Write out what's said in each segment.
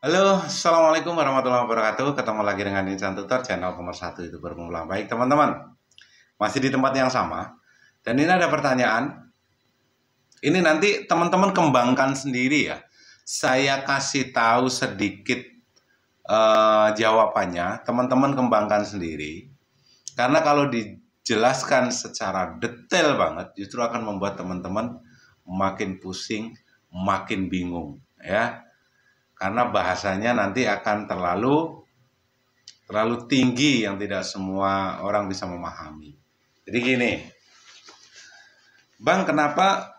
Halo, Assalamualaikum warahmatullahi wabarakatuh. Ketemu lagi dengan Insan Tutor, channel nomor 1 itu bermula. Baik teman-teman, masih di tempat yang sama. Dan ini ada pertanyaan. Ini nanti teman-teman kembangkan sendiri ya. Saya kasih tahu sedikit jawabannya, teman-teman kembangkan sendiri. Karena kalau dijelaskan secara detail banget, justru akan membuat teman-teman makin pusing, makin bingung ya. Karena bahasanya nanti akan terlalu tinggi yang tidak semua orang bisa memahami. Jadi gini, Bang, kenapa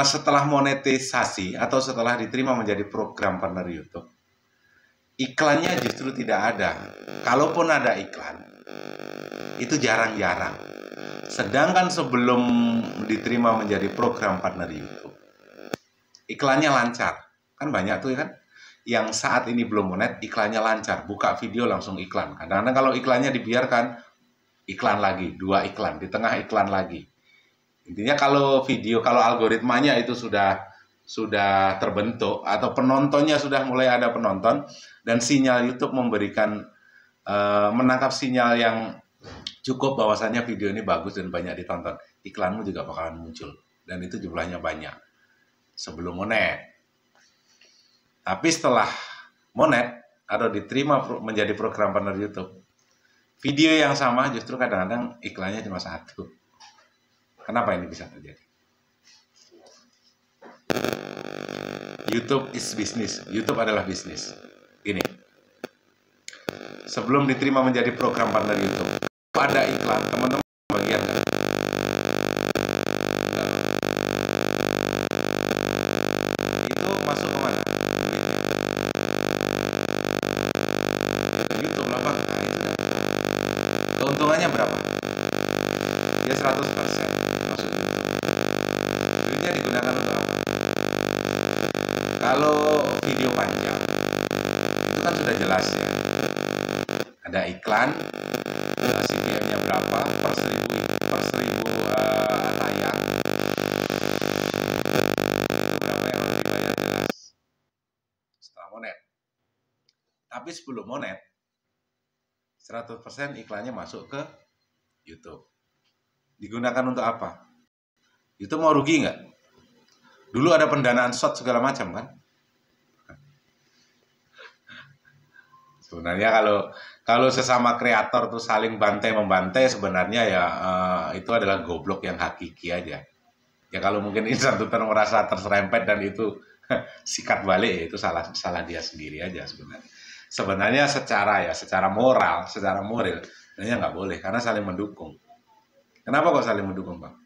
setelah monetisasi atau setelah diterima menjadi program partner YouTube, iklannya justru tidak ada. Kalaupun ada iklan, itu jarang-jarang. Sedangkan sebelum diterima menjadi program partner YouTube, iklannya lancar. Kan banyak tuh ya kan, yang saat ini belum monet, iklannya lancar. Buka video langsung iklan. Kadang-kadang kalau iklannya dibiarkan, iklan lagi, 2 iklan, di tengah iklan lagi. Intinya kalau video, kalau algoritmanya itu sudah terbentuk, atau penontonnya sudah mulai ada penonton, dan sinyal YouTube memberikan, menangkap sinyal yang cukup bahwasannya video ini bagus dan banyak ditonton, iklanmu juga bakalan muncul. Dan itu jumlahnya banyak sebelum monet. Tapi setelah monet atau diterima menjadi program partner YouTube, video yang sama justru kadang-kadang iklannya cuma 1. Kenapa ini bisa terjadi? YouTube is business. YouTube adalah bisnis. Ini. Sebelum diterima menjadi program partner YouTube, ada iklan, teman-teman bagian itu masuk ke mana? YouTube lah Bang. Nah, itu dah. Keuntungannya berapa? Ya 100% masuk YouTube. Duitnya digunakan untuk apa? Kalau video panjang, itu kan sudah jelas ya. Ada iklan, CPM-nya berapa, per 1000 tayang, itu berapa yang harus dibayar jelas. Setelah monet. Tapi sebelum monet, 100% iklannya masuk ke YouTube. Digunakan untuk apa? YouTube mau rugi nggak? Dulu ada pendanaan shot segala macam kan? Sebenarnya kalau sesama kreator tuh saling bantai-membantai, sebenarnya ya itu adalah goblok yang hakiki aja. Ya kalau mungkin Insan Tutor merasa terserempet dan itu sikat balik, ya itu salah dia sendiri aja sebenarnya. Sebenarnya secara moral, secara moral, sebenarnya nggak boleh karena saling mendukung. Kenapa kok saling mendukung, Bang?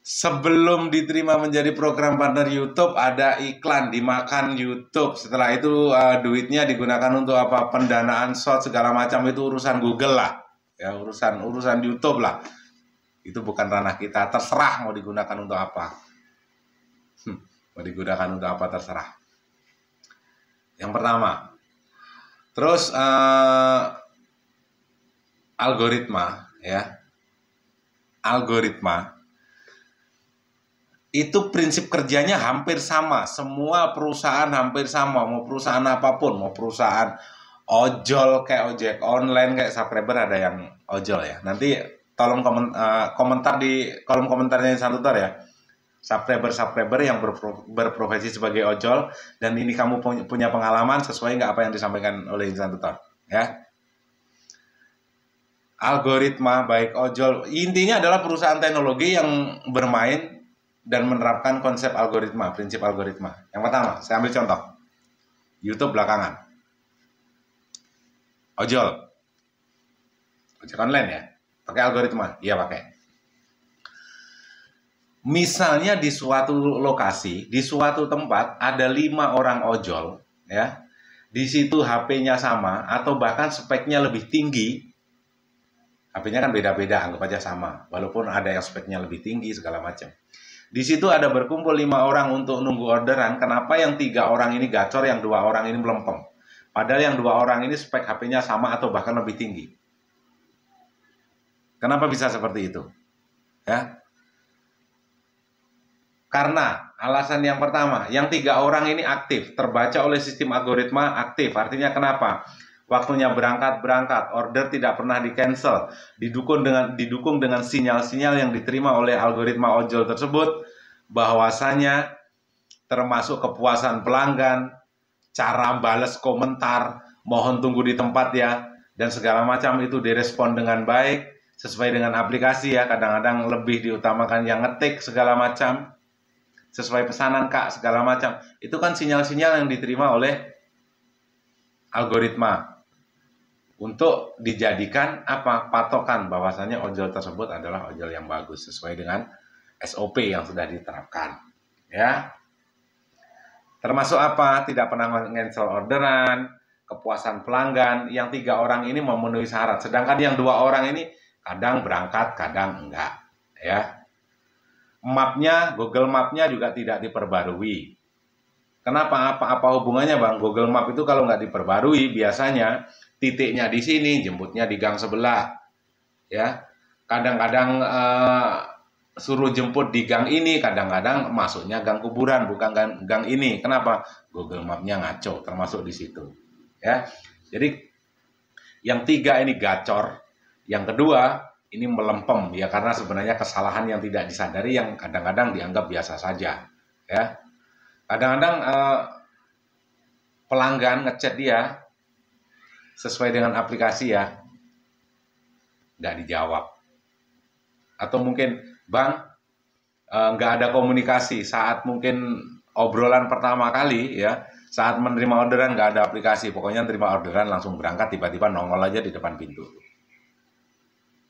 Sebelum diterima menjadi program partner YouTube, ada iklan, dimakan YouTube. Setelah itu duitnya digunakan untuk apa? Pendanaan shot segala macam, itu urusan Google lah. Ya, urusan YouTube lah. Itu bukan ranah kita. Terserah mau digunakan untuk apa. Mau digunakan untuk apa terserah. Yang pertama. Terus algoritma ya. Algoritma itu prinsip kerjanya hampir sama. Semua perusahaan hampir sama. Mau perusahaan apapun, mau perusahaan ojol kayak ojek online, kayak Subscriber, ada yang ojol ya. Nanti tolong komentar di kolom komentarnya Insan Tutor ya. Subscriber yang berprofesi sebagai ojol, dan ini kamu punya pengalaman sesuai nggak apa yang disampaikan oleh Insan Tutor ya. Algoritma baik ojol, intinya adalah perusahaan teknologi yang bermain dan menerapkan konsep algoritma, prinsip algoritma. Yang pertama, saya ambil contoh. YouTube belakangan. Ojol. Ojek online ya. Pakai algoritma? Iya pakai. Misalnya di suatu lokasi, di suatu tempat ada 5 orang ojol, ya. Di situ HP-nya sama atau bahkan speknya lebih tinggi. HP-nya kan beda-beda, anggap aja sama. Walaupun ada yang speknya lebih tinggi segala macam. Di situ ada berkumpul 5 orang untuk nunggu orderan. Kenapa yang 3 orang ini gacor, yang 2 orang ini melempem? Padahal yang 2 orang ini spek HP-nya sama atau bahkan lebih tinggi. Kenapa bisa seperti itu? Ya. Karena Alasan yang pertama, yang 3 orang ini aktif, terbaca oleh sistem algoritma aktif. Artinya kenapa? Waktunya berangkat, order tidak pernah di-cancel, didukung dengan sinyal-sinyal yang diterima oleh algoritma ojol tersebut, bahwasanya termasuk kepuasan pelanggan, cara balas komentar, mohon tunggu di tempat ya, dan segala macam itu direspon dengan baik, sesuai dengan aplikasi ya. Kadang-kadang lebih diutamakan yang ngetik segala macam, sesuai pesanan Kak, segala macam. Itu kan sinyal-sinyal yang diterima oleh algoritma untuk dijadikan apa? Patokan bahwasanya ojol tersebut adalah ojol yang bagus sesuai dengan SOP yang sudah diterapkan. Ya. Termasuk apa? Tidak pernah cancel orderan, kepuasan pelanggan. Yang 3 orang ini memenuhi syarat. Sedangkan yang 2 orang ini kadang berangkat, kadang enggak. Ya. Mapnya, Google Mapnya juga tidak diperbarui. Kenapa? Apa hubungannya Bang? Google Map itu kalau nggak diperbarui, biasanya titiknya di sini, jemputnya di gang sebelah. Ya, kadang-kadang suruh jemput di gang ini, kadang-kadang masuknya gang kuburan, bukan gang ini. Kenapa? Google Mapnya ngaco, termasuk di situ. Ya, jadi yang 3 ini gacor, yang kedua ini melempem ya, karena sebenarnya kesalahan yang tidak disadari yang kadang-kadang dianggap biasa saja ya. Kadang-kadang pelanggan ngechat dia sesuai dengan aplikasi ya, nggak dijawab, atau mungkin Bang nggak ada komunikasi saat mungkin obrolan pertama kali ya, saat menerima orderan nggak ada aplikasi, pokoknya terima orderan langsung berangkat, tiba-tiba nongol aja di depan pintu.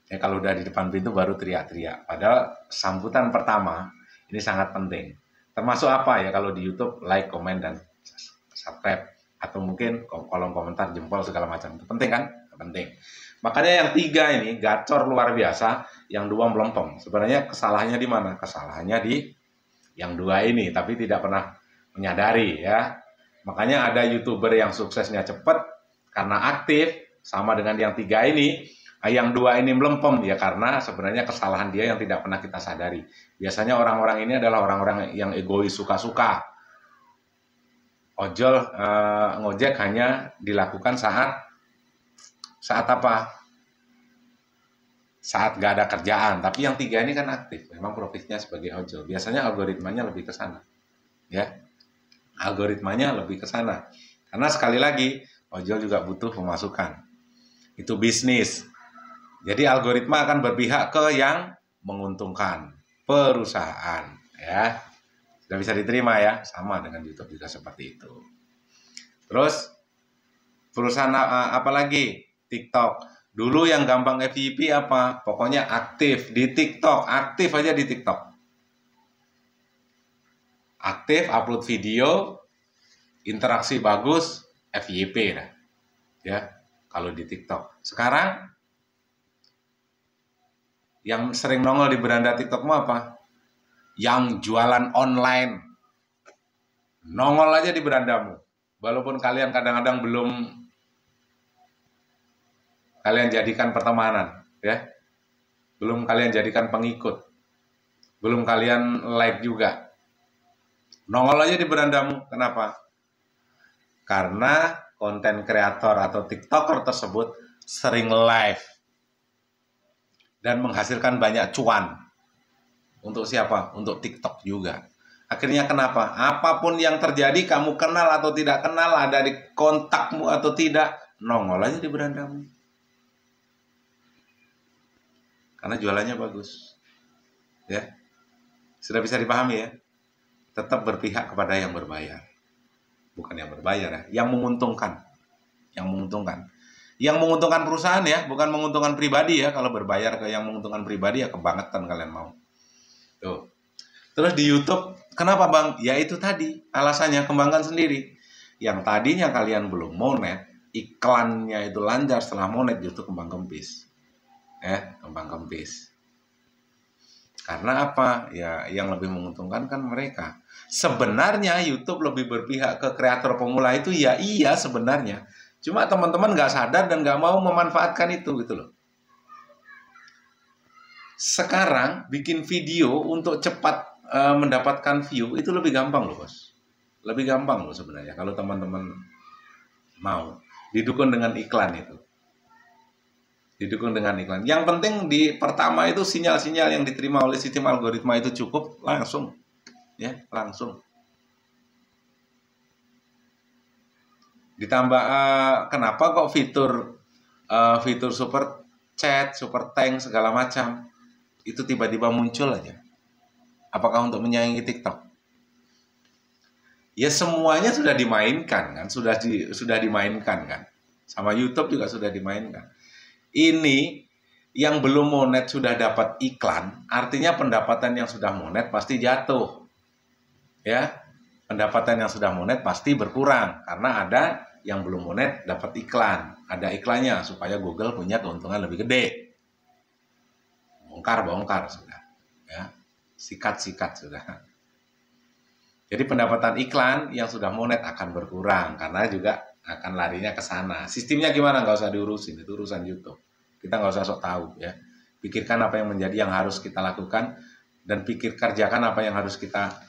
Ya, kalau udah di depan pintu baru teriak-teriak. Padahal sambutan pertama ini sangat penting. Termasuk apa ya, kalau di YouTube like, komen, dan subscribe. Atau mungkin kolom komentar, jempol, segala macam. Itu penting kan? Penting. Makanya yang 3 ini gacor luar biasa, yang 2 melempem. Sebenarnya kesalahannya di mana? Kesalahannya di yang 2 ini, tapi tidak pernah menyadari ya. Makanya ada YouTuber yang suksesnya cepat karena aktif, sama dengan yang 3 ini. Yang 2 ini melempem ya, karena sebenarnya kesalahan dia yang tidak pernah kita sadari. Biasanya orang-orang ini adalah orang-orang yang egois, suka-suka. Ojol ngojek hanya dilakukan saat apa? Saat nggak ada kerjaan. Tapi yang 3 ini kan aktif, memang profitnya sebagai ojol. Biasanya algoritmanya lebih ke sana. Ya. Algoritmanya lebih ke sana. Karena sekali lagi, ojol juga butuh pemasukan. Itu bisnis. Jadi algoritma akan berpihak ke yang menguntungkan perusahaan, ya. Sudah bisa diterima ya, sama dengan YouTube juga seperti itu. Terus perusahaan apa lagi? TikTok. Dulu yang gampang FYP apa? Pokoknya aktif di TikTok, aktif aja di TikTok. Aktif, upload video, interaksi bagus, FYP dah. Ya, kalau di TikTok. Sekarang yang sering nongol di beranda TikTokmu apa? Yang jualan online. Nongol aja di berandamu. Walaupun kalian kadang-kadang belum kalian jadikan pertemanan, ya. Belum kalian jadikan pengikut. Belum kalian like juga. Nongol aja di berandamu. Kenapa? Karena konten kreator atau TikToker tersebut sering live dan menghasilkan banyak cuan. Untuk siapa? Untuk TikTok juga. Akhirnya kenapa? Apapun yang terjadi, kamu kenal atau tidak kenal, ada di kontakmu atau tidak, nongol aja di berandamu. Karena jualannya bagus. Ya. Sudah bisa dipahami ya? Tetap berpihak kepada yang berbayar. Bukan yang berbayar ya, yang menguntungkan. Yang menguntungkan. Yang menguntungkan perusahaan ya, bukan menguntungkan pribadi ya. Kalau berbayar ke yang menguntungkan pribadi ya kebangetan kalian mau. Tuh. Terus di YouTube, kenapa Bang? Ya itu tadi, alasannya kembangkan sendiri. Yang tadinya kalian belum monet, iklannya itu lancar, setelah monet justru kembang kempis. Kembang kempis. Karena apa? Ya yang lebih menguntungkan kan mereka. Sebenarnya YouTube lebih berpihak ke kreator pemula itu ya iya sebenarnya. Cuma teman-teman nggak sadar dan nggak mau memanfaatkan itu gitu loh. Sekarang bikin video untuk cepat mendapatkan view itu lebih gampang loh, Bos. Lebih gampang loh sebenarnya kalau teman-teman mau didukung dengan iklan itu. Didukung dengan iklan. Yang penting di pertama itu sinyal-sinyal yang diterima oleh sistem algoritma itu cukup, langsung ya, langsung. Ditambah kenapa kok fitur super chat, super thanks segala macam itu tiba-tiba muncul aja? Apakah untuk menyaingi TikTok? Ya semuanya sudah dimainkan kan, sudah dimainkan kan. Sama YouTube juga sudah dimainkan. Ini yang belum monet sudah dapat iklan, artinya pendapatan yang sudah monet pasti jatuh. Ya, pendapatan yang sudah monet pasti berkurang karena ada yang belum monet dapat iklan, ada iklannya supaya Google punya keuntungan lebih gede. Bongkar sudah, ya, sikat sudah. Jadi pendapatan iklan yang sudah monet akan berkurang karena juga akan larinya ke sana. Sistemnya gimana? Nggak usah diurusin, itu urusan YouTube. Kita nggak usah sok tahu ya. Pikirkan apa yang menjadi yang harus kita lakukan dan kerjakan apa yang harus kita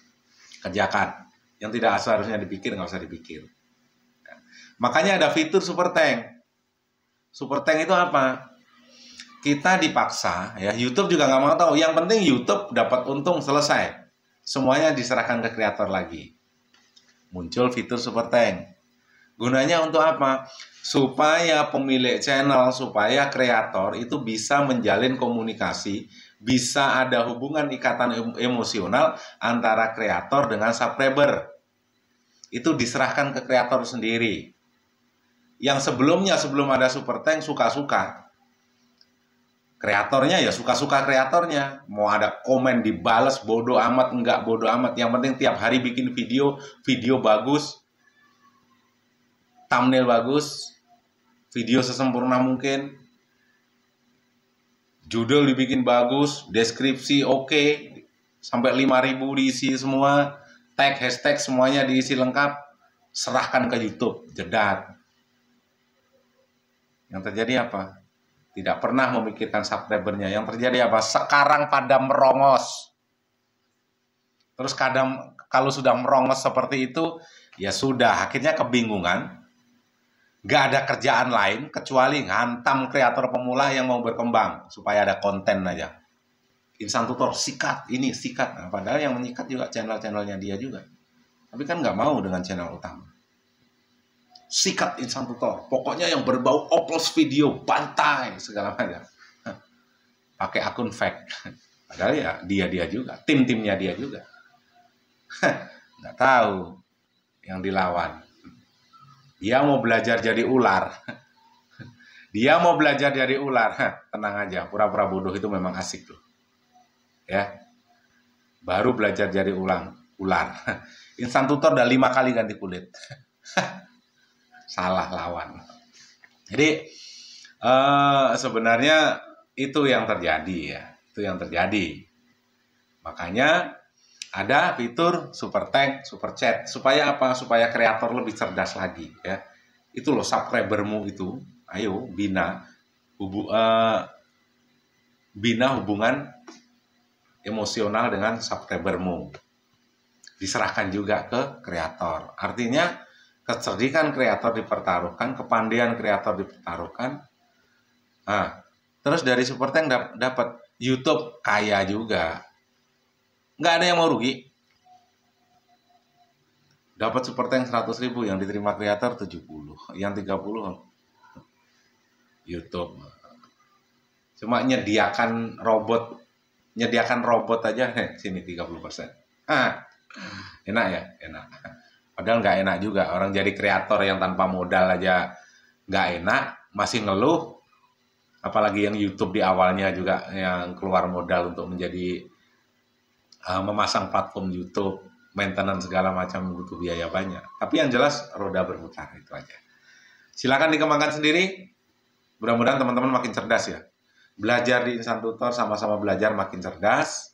kerjakan. Yang tidak seharusnya dipikir nggak usah dipikir. Ya. Makanya ada fitur super thank. Super thank itu apa? Kita dipaksa ya. YouTube juga nggak mau tahu. Yang penting YouTube dapat untung, selesai. Semuanya diserahkan ke kreator lagi. Muncul fitur super thank. Gunanya untuk apa? Supaya pemilik channel, supaya kreator itu bisa menjalin komunikasi, bisa ada hubungan ikatan emosional antara kreator dengan subscriber. Itu diserahkan ke kreator sendiri. Yang sebelumnya, sebelum ada super thank, suka-suka. Kreatornya ya suka-suka kreatornya. Mau ada komen dibales, bodoh amat, enggak bodoh amat. Yang penting tiap hari bikin video bagus, thumbnail bagus, video sesempurna mungkin, judul dibikin bagus, deskripsi oke, sampai 5.000 diisi semua, tag, hashtag semuanya diisi lengkap, serahkan ke YouTube, jedat. Yang terjadi apa? Tidak pernah memikirkan subscribernya. Yang terjadi apa? Sekarang pada merongos. Terus kadang kalau sudah merongos seperti itu, ya sudah, akhirnya kebingungan. Gak ada kerjaan lain kecuali ngantam kreator pemula yang mau berkembang supaya ada konten aja. Insan tutor sikat ini sikat. Nah, padahal yang menyikat juga channel-channelnya dia juga. Tapi kan nggak mau dengan channel utama. Sikat insan tutor. Pokoknya yang berbau oplos video, bantai segala macam. Pakai akun fake. Padahal ya dia juga, tim-timnya dia juga. Nggak tahu yang dilawan. Dia mau belajar jadi ular. Dia mau belajar jadi ular. Tenang aja, pura-pura bodoh itu memang asik loh. Ya. Baru belajar jadi ular. Insan tutor udah 5 kali ganti kulit. Salah lawan. Jadi sebenarnya itu yang terjadi ya. Itu yang terjadi. Makanya ada fitur super thank, super chat. Supaya apa? Supaya kreator lebih cerdas lagi ya. Itu loh subscribermu itu. Ayo bina hubungan emosional dengan subscribermu. Diserahkan juga ke kreator. Artinya kecerdikan kreator dipertaruhkan, kepandaian kreator dipertaruhkan. Nah, terus dari super thank dapat YouTube kaya juga. Nggak ada yang mau rugi. Dapat super thank 100.000, yang diterima kreator 70, yang 30 YouTube. Cuma nyediakan robot aja, sini 30%. Enak ya, enak. Padahal nggak enak juga. Orang jadi kreator yang tanpa modal aja nggak enak, masih ngeluh. Apalagi yang YouTube di awalnya juga yang keluar modal untuk menjadi memasang platform YouTube, maintenance segala macam butuh biaya banyak. Tapi yang jelas roda berputar, itu aja. Silakan dikembangkan sendiri. Mudah-mudahan teman-teman makin cerdas ya. Belajar di Insan Tutor sama-sama belajar makin cerdas.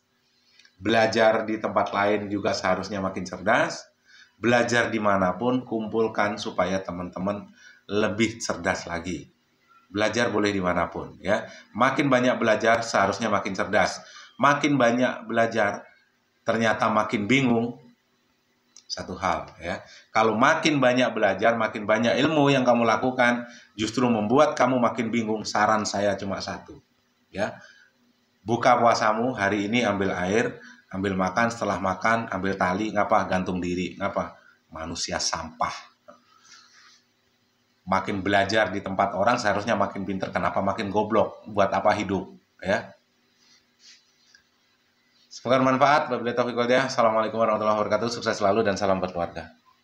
Belajar di tempat lain juga seharusnya makin cerdas. Belajar dimanapun, kumpulkan supaya teman-teman lebih cerdas lagi. Belajar boleh dimanapun ya. Makin banyak belajar seharusnya makin cerdas. Makin banyak belajar ternyata makin bingung, satu hal ya. Kalau makin banyak belajar, makin banyak ilmu yang kamu lakukan, justru membuat kamu makin bingung. Saran saya cuma satu, ya. Buka puasamu hari ini, ambil air, ambil makan, setelah makan ambil tali, ngapa? Gantung diri, ngapa? Manusia sampah. Makin belajar di tempat orang seharusnya makin pinter, kenapa makin goblok? Buat apa hidup, ya? Semoga bermanfaat. Wabillahi taufiq wal hidayah. Assalamualaikum warahmatullahi wabarakatuh. Sukses selalu dan salam berkeluarga.